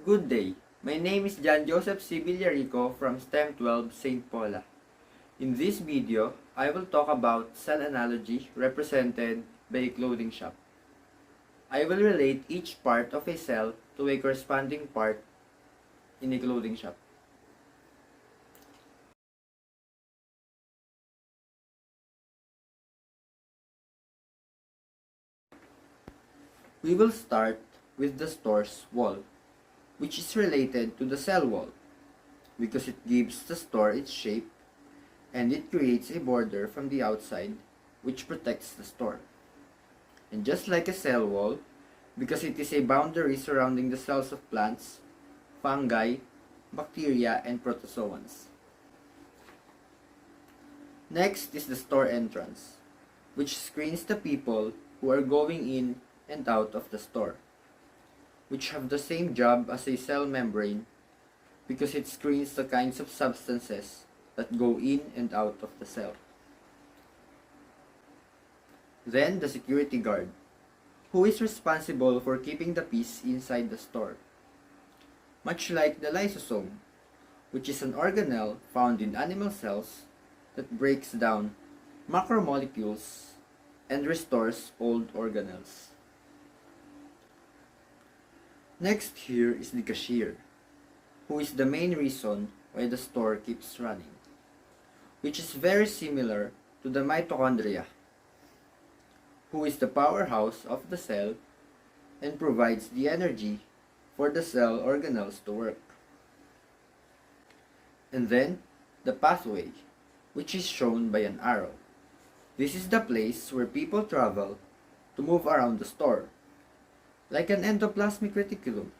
Good day. My name is John Joseph C. Villarico from STEM 12 St. Paula. In this video, I will talk about cell analogy represented by a clothing shop. I will relate each part of a cell to a corresponding part in a clothing shop. We will start with the store's wall, which is related to the cell wall because it gives the store its shape and it creates a border from the outside which protects the store. And just like a cell wall, because it is a boundary surrounding the cells of plants, fungi, bacteria, and protozoans. Next is the store entrance, which screens the people who are going in and out of the store, which have the same job as a cell membrane because it screens the kinds of substances that go in and out of the cell. Then the security guard, who is responsible for keeping the peace inside the store. Much like the lysosome, which is an organelle found in animal cells that breaks down macromolecules and restores old organelles. Next here is the cashier, who is the main reason why the store keeps running, which is very similar to the mitochondria, who is the powerhouse of the cell and provides the energy for the cell organelles to work. And then, the pathway, which is shown by an arrow. This is the place where people travel to move around the store, like an endoplasmic reticulum,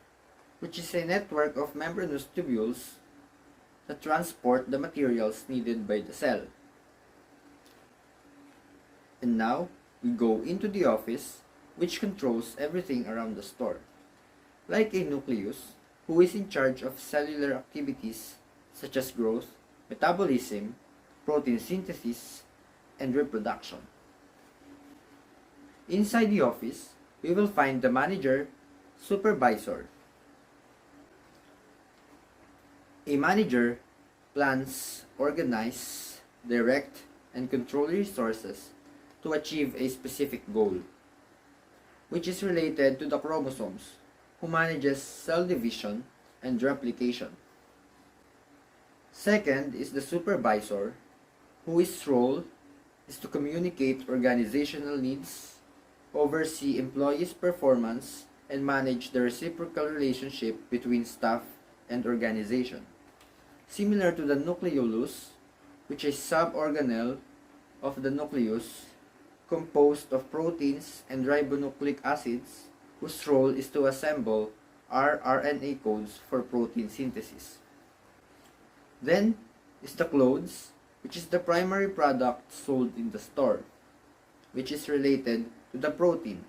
which is a network of membranous tubules that transport the materials needed by the cell. And now, we go into the office, which controls everything around the store, like a nucleus, who is in charge of cellular activities such as growth, metabolism, protein synthesis, and reproduction. Inside the office, we will find the manager, supervisor. A manager plans, organize, direct, and control resources to achieve a specific goal, which is related to the chromosomes, who manages cell division and replication. Second is the supervisor, whose role is to communicate organizational needs, oversee employees' performance, and manage the reciprocal relationship between staff and organization. Similar to the nucleolus, which is suborganelle of the nucleus, composed of proteins and ribonucleic acids, whose role is to assemble rRNA codes for protein synthesis. Then is the clothes, which is the primary product sold in the store, which is related to the protein,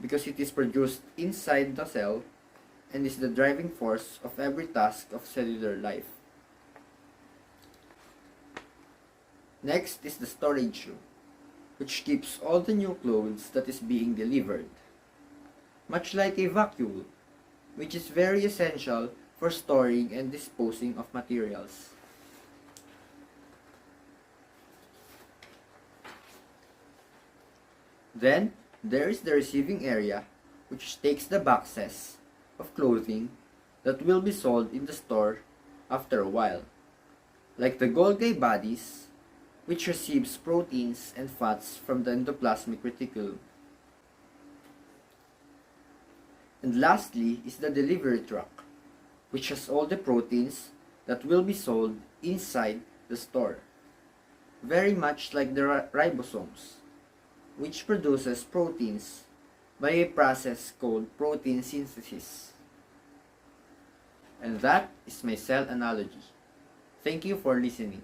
because it is produced inside the cell and is the driving force of every task of cellular life. Next is the storage room, which keeps all the new clothes that is being delivered, much like a vacuole, which is very essential for storing and disposing of materials. Then, there is the receiving area, which takes the boxes of clothing that will be sold in the store after a while, like the Golgi bodies, which receives proteins and fats from the endoplasmic reticulum. And lastly is the delivery truck, which has all the proteins that will be sold inside the store, very much like the ribosomes, which produces proteins by a process called protein synthesis. And that is my cell analogy. Thank you for listening.